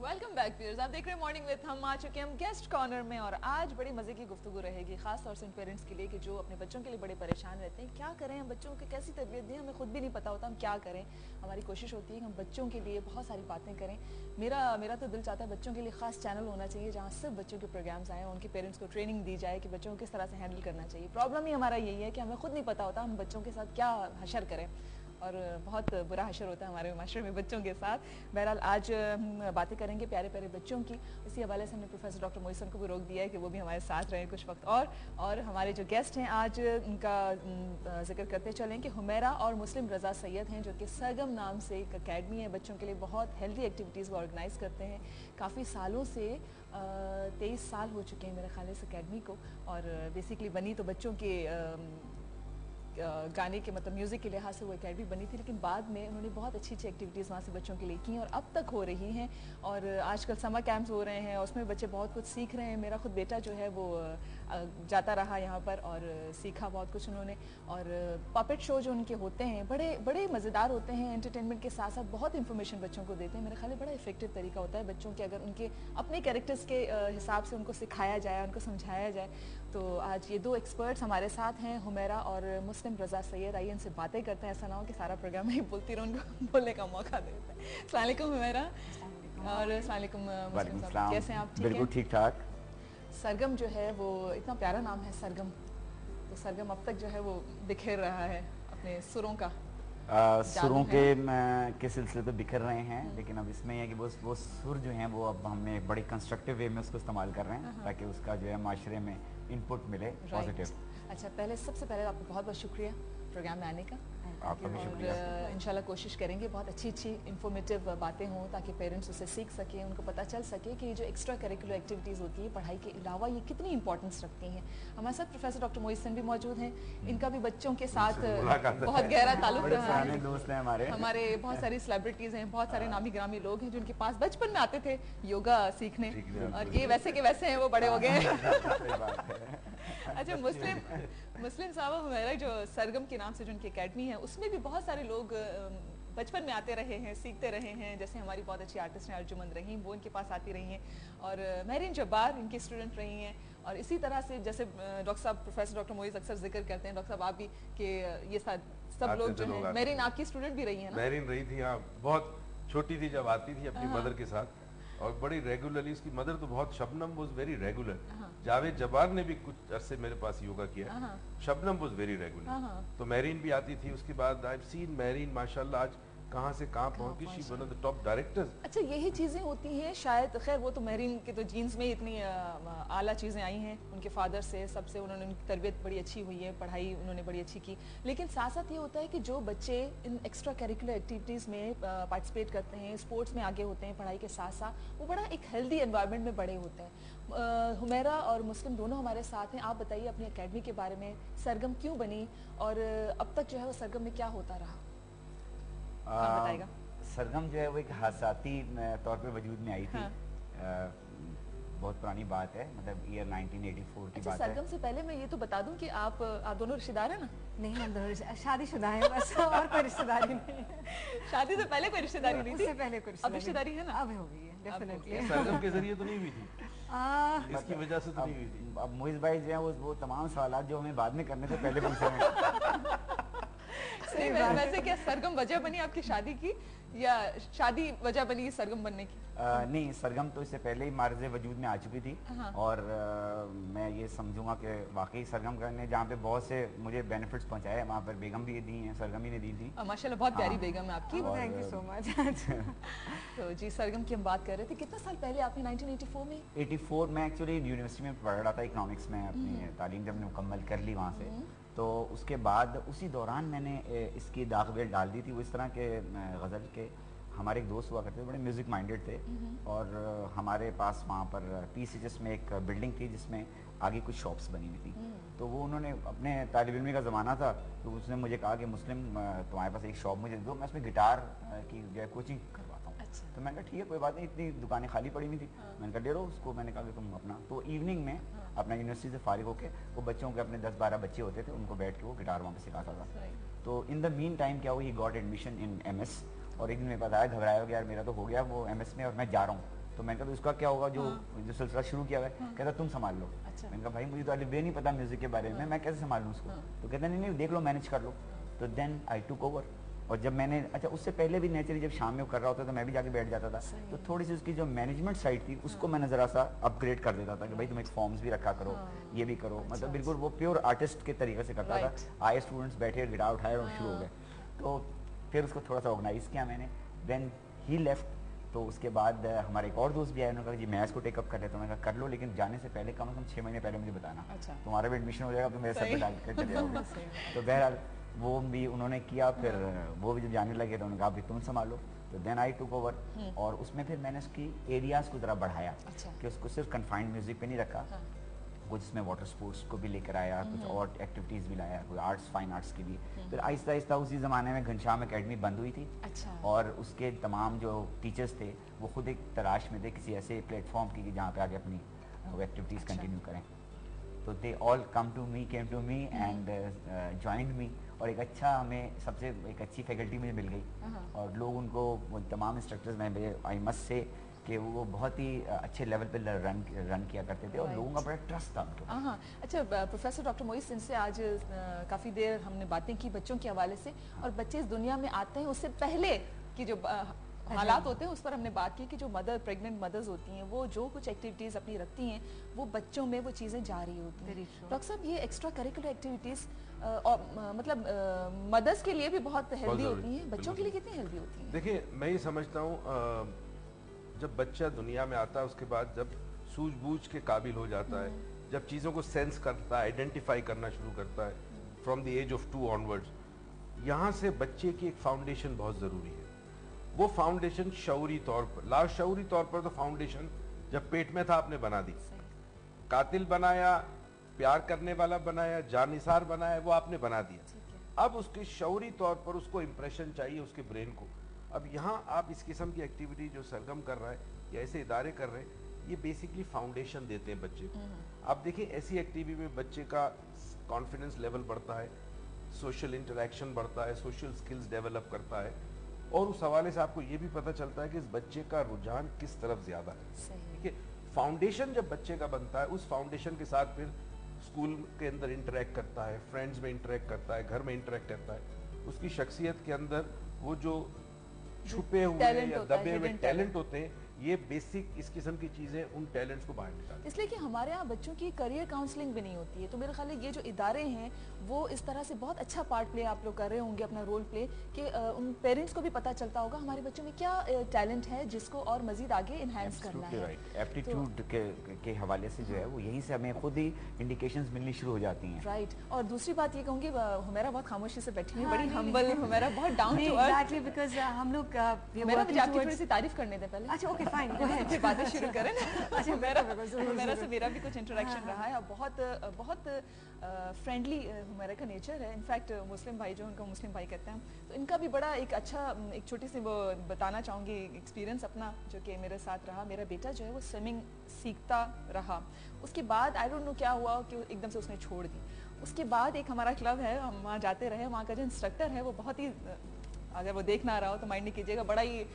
Welcome back viewers, आप देख रहे हैं मॉर्निंग विद। हम आ चुके हैं हम गेस्ट कॉर्नर में और आज बड़ी मजे की गुफ्तगू रहेगी, खास तौर से उन पेरेंट्स के लिए कि जो अपने बच्चों के लिए बड़े परेशान रहते हैं। क्या करें, हम बच्चों की कैसी तरबियत दें, हमें खुद भी नहीं पता होता हम क्या करें। हमारी कोशिश होती है कि हम बच्चों के लिए बहुत सारी बातें करें। मेरा तो दिल चाहता है बच्चों के लिए खास चैनल होना चाहिए जहाँ सिर्फ बच्चों के प्रोग्राम्स आए, उनके पेरेंट्स को ट्रेनिंग दी जाए कि बच्चों को किस तरह से हैंडल करना चाहिए। प्रॉब्लम ही हमारा यही है कि हमें खुद नहीं पता होता हम बच्चों के साथ क्या हशर करें, और बहुत बुरा हशर होता है हमारे माशरे में बच्चों के साथ। बहरहाल आज हम बातें करेंगे प्यारे प्यारे बच्चों की। इसी हवाले से हमने प्रोफेसर डॉक्टर मोइसन को भी रोक दिया है कि वो भी हमारे साथ रहें कुछ वक्त और हमारे जो गेस्ट हैं आज उनका जिक्र करते चलें कि हुमैरा और मुस्लिम रज़ा सैयद हैं, जो कि सरगम नाम से एक अकेडमी है बच्चों के लिए, बहुत हेल्दी एक्टिविटीज़ वो ऑर्गेनाइज़ करते हैं। काफ़ी सालों से 23 साल हो चुके हैं मेरे ख्याल इस अकेडमी को, और बेसिकली बनी तो बच्चों के गाने के मतलब म्यूज़िक के लिहाज से वो अकेडमी बनी थी, लेकिन बाद में उन्होंने बहुत अच्छी अच्छी एक्टिविटीज़ वहाँ से बच्चों के लिए की और अब तक हो रही हैं। और आजकल समर कैंप्स हो रहे हैं, उसमें बच्चे बहुत कुछ सीख रहे हैं। मेरा खुद बेटा जो है वो जाता रहा यहाँ पर और सीखा बहुत कुछ उन्होंने। और पपेट शो जो उनके होते हैं बड़े बड़े मज़ेदार होते हैं, एंटरटेनमेंट के साथ साथ बहुत इंफॉर्मेशन बच्चों को देते हैं। मेरे ख्याल में बड़ा इफेक्टिव तरीका होता है बच्चों के, अगर उनके अपने कैरेक्टर्स के हिसाब से उनको सिखाया जाए, उनको समझाया जाए। तो आज ये दो एक्सपर्ट्स हमारे साथ हैं, हुमैरा और मुस्लिम रज़ा सैयद। आइए इनसे बातें करते हैं, ऐसा ना हो कि सारा प्रोग्राम ही बोलती रहूं, उनको बोलने का मौका देते हैं। अस्सलाम वालेकुम हुमैरा और अस्सलाम वालेकुम मुस्लिम साहब, कैसे हैं आप? ठीक बिल्कुल ठीक ठाक। सरगम जो है वो इतना प्यारा नाम है सरगम, तो सरगम अब तक जो है वो बिखेर रहा है अपने सुरों का सुरों के सिलसिले पे बिखर रहे हैं, लेकिन अब इसमें है कि वो सुर जो हैं वो अब हमने एक बड़ी कंस्ट्रक्टिव वे में उसको इस्तेमाल कर रहे हैं ताकि उसका जो है माशरे में इनपुट मिले पॉजिटिव। अच्छा, सबसे पहले आपको बहुत बहुत शुक्रिया प्रोग्राम में आने का। आपका भी शुक्रिया। इंशाल्लाह कोशिश करेंगे बहुत अच्छी अच्छी इंफॉर्मेटिव बातें हों ताकि पेरेंट्स उसे सीख सकें, उनको पता चल सके कि जो एक्स्ट्रा करिकुलर एक्टिविटीज़ होती है पढ़ाई के अलावा ये कितनी इंपॉर्टेंस रखती हैं। हमारे साथ प्रोफेसर डॉक्टर मोइसन भी मौजूद हैं, इनका भी बच्चों के साथ बहुत गहरा ताल्लुक रहा है। दोस्त हैं हमारे बहुत सारी सेलिब्रिटीज़ हैं, बहुत सारे नामी ग्रामी लोग हैं जिनके पास बचपन में आते थे योगा सीखने, और ये वैसे के वैसे हैं, वो बड़े हो गए हैं। अच्छा, मुस्लिम साहब, हमारा जो सरगम के नाम से जो उनकी अकेडमी है उसमें भी बहुत सारे लोग बचपन में आते रहे हैं, सीखते रहे हैं। जैसे हमारी बहुत अच्छी आर्टिस्ट हैं अर्जुमंद रहीम, वो इनके पास आती रही हैं, और महरीन जब्बार इनकी स्टूडेंट रही हैं। और इसी तरह से जैसे डॉक्टर साहब, प्रोफेसर डॉक्टर मोइज अक्सर जिक्र करते हैं, डॉक्टर साहब आप भी कि ये सब लोग जो हैं, महरीन आपकी स्टूडेंट भी रही है ना? महरीन रही थी, हाँ, बहुत छोटी थी जब आती थी अपनी मदर के साथ, और बड़ी रेगुलरली। उसकी मदर तो बहुत, Shabnam was very regular. Javed जबार ने भी कुछ अरसे मेरे पास योगा किया, शबनम वाज वेरी रेगुलर। तो महरीन भी आती थी। उसके बाद आई हैव सीन महरीन माशाल्लाह आज कहाँ से कहाँ पहुंच गई, she one of the top directors. अच्छा, यही चीज़ें होती हैं शायद, खैर वो तो महरीन के तो जीन्स में इतनी आला चीज़ें आई हैं उनके फादर से, सबसे उन्होंने, उनकी तरबियत बड़ी अच्छी हुई है, पढ़ाई उन्होंने बड़ी अच्छी की। लेकिन साथ साथ ये होता है कि जो बच्चे इन एक्स्ट्रा करिकुलर एक्टिविटीज़ में पार्टिसिपेट करते हैं, स्पोर्ट्स में आगे होते हैं पढ़ाई के साथ साथ, वो बड़ा एक हेल्दी एनवायरनमेंट में बड़े होते हैं। हुमैरा और मुस्लिम दोनों हमारे साथ हैं। आप बताइए अपनी अकेडमी के बारे में, सरगम क्यों बनी और अब तक जो है वो सरगम में क्या होता रहा? कौन बताएगा? सरगम जो है वो एक हादसाती तौर पे वजूद में आई थी। बहुत पुरानी बात है, मतलब ईयर 1984 की बात है। सरगम से पहले मैं ये तो बता दूं कि आप दोनों रिश्तेदार हैं ना? नहीं, हम दोनों शादीशुदा हैं बस, और कोई रिश्तेदारी नहीं। शादी से पहले कोई रिश्तेदारी नहीं थी? उससे पहले कोई अब रिश्तेदारी है ना? अब हो गई है डेफिनेटली। सरगम के जरिए तो नहीं हुई थी, इसकी वजह से तो नहीं हुई थी। अब मोइज भाई जो है वो तमाम सवालात जो हमें बाद में करने से पहले पूछ रहे हैं। वैसे क्या सरगम वजह बनी आपकी शादी की, या शादी वजह बनी सरगम बनने की? नहीं, सरगम तो इससे पहले ही मार्ज़े वजूद में आ चुकी थी। और मैं ये समझूंगा कि वाकई सरगम करने जहाँ पे बहुत से मुझे बेनिफिट्स पहुँचाए, वहाँ पर बेगम भी दी हैं, सरगम ही ने दी थी। माशाल्लाह बहुत प्यारी बेगम है आपकी, थैंक यू सो मच। तो जी, सरगम की हम बात कर रहे थे। कितना साल पहले आपने 1984 में? 84 में एक्चुअली यूनिवर्सिटी में पढ़ रहा था, इकोनॉमिक्स में अपनी तालीम जब मुकम्मल कर ली वहाँ से, तो उसके बाद उसी दौरान मैंने इसकी दाखिल डाल दी थी। वो इस तरह के गज़ल के हमारे एक दोस्त हुआ करते थे, बड़े म्यूज़िक माइंडेड थे, और हमारे पास वहाँ पर PCHS में एक बिल्डिंग थी जिसमें आगे कुछ शॉप्स बनी हुई थी। तो वो उन्होंने अपने तालिब इल्मी का ज़माना था, तो उसने मुझे कहा कि मुस्लिम तुम्हारे पास एक शॉप मुझे दो, मैं उसमें गिटार की जो है कोचिंग करवाता हूँ। तो मैंने कहा ठीक है, कोई बात नहीं, इतनी दुकानें खाली पड़ी हुई थी। मैंने कहा ले लो उसको। मैंने कहा कि तुम अपना, तो इवनिंग में अपना यूनिवर्सिटी से फारिग होकर वो बच्चों के अपने 10-12 बच्चे होते थे, उनको बैठ के वो गिटार वहाँ पर सिखाता था। तो इन द मीन टाइम क्या हुआ, he got admission in MS, और एक दिन मेरे पास आया घबराया हो गया, यार मेरा तो हो गया वो MS में और मैं जा रहा हूँ। तो मैंने कहा तो इसका क्या होगा, जो सिलसिला शुरू किया हुआ है। कहता तुम संभाल लो। मैंने कहा भाई मुझे तो अभी नहीं पता म्यूजिक के बारे में, मैं कैसे संभालूं उसको। तो कहता नहीं देख लो, मैनेज कर लो। तो देन आई टुक ओवर। और जब मैंने उससे पहले भी नेचुरली जब शाम में वो कर रहा होता था मैं भी जाके बैठ जाता था, तो थोड़ी सी उसकी जो मैनेजमेंट साइड थी उसको मैंने ज़रा सा अपग्रेड कर देता था कि भाई तुम एक फॉर्म्स भी रखा करो, ये भी करो। मतलब बिल्कुल वो प्योर आर्टिस्ट के तरीके से करता था। आए स्टूडेंट्स बैठे, गिटार उठाए और शुरू हो गए। तो फिर उसको थोड़ा सा ऑर्गेनाइज किया मैंने। Then he left. तो उसके बाद हमारे एक और दोस्त भी आए, उन्होंने कहा जी मैं इसको टेकअप कर लेता हूँ। मैंने कहा कर लो, लेकिन जाने से पहले कम से कम 6 महीने पहले मुझे बताना। तुम्हारा भी एडमिशन हो जाएगा तो मेरे सर पे डाल के चले जाओगे। तो बहरहाल वो भी उन्होंने किया। फिर वो भी जब जाने लगे तो उन्होंने कहा अभी तुम संभालो। तो देन आई टुक ओवर। और उसमें फिर मैंने उसकी एरियाज़ को ज़रा बढ़ाया कि उसको सिर्फ कन्फाइंड म्यूज़िक पे नहीं रखा, कुछ इसमें वाटर स्पोर्ट्स को भी लेकर आया, कुछ और एक्टिविटीज़ भी लाया, कोई आर्ट्स फाइन आर्ट्स की भी। फिर आहिस्ता आहिस्ता उसी ज़माने में घनश्याम एकेडमी बंद हुई थी। और उसके तमाम जो टीचर्स थे वो खुद एक तलाश में थे किसी ऐसे प्लेटफॉर्म की जहाँ पे आगे अपनी वो एक्टिविटीज़ कंटिन्यू करें। तो they all came to me and joined me. और एक अच्छा हमें सबसे एक अच्छी फैकल्टी मुझे मिल गई। और लोग उनको तमाम इंस्ट्रक्टर्स में आई मस्ट से कि वो बहुत ही अच्छे लेवल पे रन किया करते थे और लोगों का बड़ा ट्रस्ट था उनको। हाँ, अच्छा प्रोफेसर डॉक्टर मोइस, इनसे आज काफ़ी देर हमने बातें की बच्चों के हवाले से, और बच्चे इस दुनिया में आते हैं उससे पहले की जो हालात होते हैं उस पर हमने बात की कि जो प्रेग्नेंट मदर्स होती हैं वो जो कुछ एक्टिविटीज़ अपनी रखती हैं वो बच्चों में वो चीज़ें जारी होती हैं। डॉक्टर साहब, ये एक्स्ट्रा करिकुलर एक्टिविटीज़ मतलब मदर्स के लिए भी बहुत हेल्दी होती हैं, बच्चों के लिए कितनी हेल्दी होती हैं? देखिए, मैं ये समझता हूँ जब बच्चा दुनिया में आता है उसके बाद जब सूझबूझ के काबिल हो जाता है, जब चीज़ों को सेंस करता है, आइडेंटिफाई करना शुरू करता है from the age of 2 onwards, यहाँ से बच्चे की एक फाउंडेशन बहुत ज़रूरी है। वो फाउंडेशन शऊरी तौर पर, लाशऊरी तौर पर तो फाउंडेशन जब पेट में था आपने बना दी, कातिल बनाया, प्यार करने वाला बनाया, जानिसार बनाया, वो आपने बना दिया। अब उसके शऊरी तौर पर उसको इम्प्रेशन चाहिए उसके ब्रेन को। अब यहाँ आप इस किस्म की एक्टिविटी जो सरगम कर रहा है या ऐसे इदारे कर रहे हैं, ये बेसिकली फाउंडेशन देते हैं बच्चे को। आप देखिए ऐसी एक्टिविटी में बच्चे का कॉन्फिडेंस लेवल बढ़ता है, सोशल इंटरेक्शन बढ़ता है, सोशल स्किल्स डेवलप करता है, और उस हवाले से आपको ये भी पता चलता है कि इस बच्चे का रुझान किस तरफ ज्यादा है। ठीक है, फाउंडेशन जब बच्चे का बनता है, उस फाउंडेशन के साथ फिर स्कूल के अंदर इंटरेक्ट करता है, फ्रेंड्स में इंटरेक्ट करता है, घर में इंटरेक्ट करता है, उसकी शख्सियत के अंदर वो जो छुपे हुए या दबे हुए टैलेंट होते हैं, ये बेसिक इस किस्म की चीजें उन टैलेंट्स को बाहर निकालती। इसलिए कि हमारे यहाँ बच्चों की करियर काउंसलिंग भी नहीं होती है, तो मेरे ख्याल है ये जो इदारे हैं वो इस तरह से बहुत अच्छा पार्ट प्ले आप लोग कर रहे होंगे, अपना रोल प्ले, कि उन पेरेंट्स को भी पता चलता होगा हमारे बच्चों में क्या टैलेंट है जिसको और मजीद आगे इनहैंस करना है। एप्टीट्यूड के हवाले से जो है वो यहीं से हमें खुद ही इंडिकेशंस मिलनी शुरू हो जाती हैं। राइट। और दूसरी बात ये कहूँगी, हुमैरा बहुत खामोशी से बैठी है, बड़ी हम्बल, हुमैरा बहुत down to earth. Exactly, because हम लोग आपकी थोड़ी सी तारीफ करने दें पहले। अच्छा, ओके फाइन, गो अहेड, बातें शुरू करें ना। अच्छा, हुमैरा से मेरा भी कुछ इंटरेक्शन रहा है और बहुत फ्रेंडली हुमैरा का नेचर है। इनफैक्ट मुस्लिम भाई जो उनका मुस्लिम भाई कहते हैं, तो इनका भी बड़ा एक अच्छा, एक छोटी सी वो बताना चाहूँगी एक्सपीरियंस अपना जो कि मेरे साथ रहा। मेरा बेटा जो है वो स्विमिंग सीखता रहा, उसके बाद आई डोंट नो क्या हुआ कि एकदम से उसने छोड़ दी। उसके बाद एक हमारा क्लब है, हम वहाँ जाते रहे, वहाँ का जो इंस्ट्रक्टर है वो बहुत ही, अगर वो देख ना रहा हो तो माइंड नहीं कीजिएगा, बड़ा ही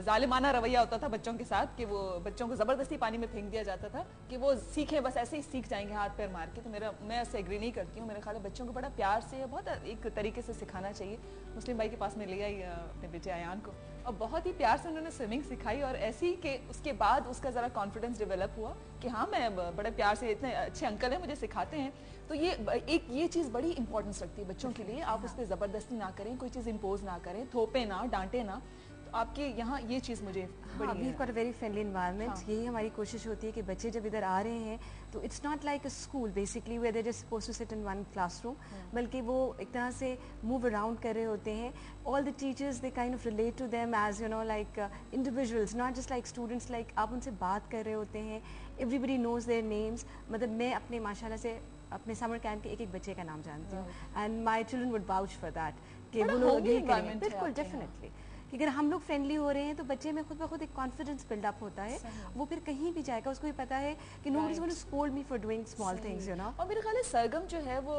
जालिमाना रवैया होता था बच्चों के साथ, कि वो बच्चों को ज़बरदस्ती पानी में फेंक दिया जाता था कि वो सीखें, बस ऐसे ही सीख जाएंगे हाथ पैर मार के। तो मैं इससे एग्री नहीं करती हूँ। मेरे ख्याल है बच्चों को बड़ा प्यार से, बहुत एक तरीके से सिखाना चाहिए। मुस्लिम भाई के पास में ले आई अपने बेटे अयान को, और बहुत ही प्यार से उन्होंने स्विमिंग सिखाई, और ऐसे ही कि उसके बाद उसका ज़रा कॉन्फिडेंस डेवलप हुआ कि हाँ, मैं बड़े प्यार से, इतने अच्छे अंकल हैं, मुझे सिखाते हैं। तो ये चीज़ बड़ी इंपॉर्टेंस रखती है बच्चों के लिए। आप उस पर ज़बरदस्ती ना करें, कोई चीज़ इम्पोज ना करें, थोपे ना, डांटे ना। तो आपके यहाँ ये चीज़ मुझे बड़ी we got a very friendly environment. यही हमारी कोशिश होती है कि बच्चे जब इधर आ रहे हैं तो it's not like a school basically where they just supposed to sit in one classroom, बल्कि वो एक तरह से मूव अराउंड कर रहे होते हैं। All the teachers they kind of relate to them as you know like individuals, not just like students. Like आप उनसे बात कर रहे होते हैं, एवरीबडी नोज देयर नेम्स। मतलब मैं अपने माशाल्लाह से अपने समर कैंप के एक बच्चे का नाम जानती हूँ, and my children would vouch for that कि वो लोग ये करेंगे। बिल्कुल, डेफिनेटली, कि अगर हम लोग फ्रेंडली हो रहे हैं तो बच्चे में खुद ब खुद एक कॉन्फिडेंस बिल्डअप होता है, वो फिर कहीं भी जाएगा उसको भी पता है कि nobody is going to scold me for doing small things, you know. और मेरे ख्याल है सरगम जो है वो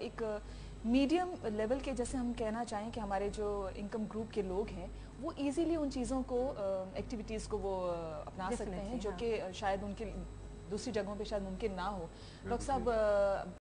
एक मीडियम लेवल के, जैसे हम कहना चाहें कि हमारे जो इनकम ग्रुप के लोग हैं वो इजीली उन चीज़ों को एक्टिविटीज़ को वो अपना सकते हैं Definitely, जो हाँ। कि शायद उनके दूसरी जगहों पे शायद मुमकिन ना हो। डॉक्टर साहब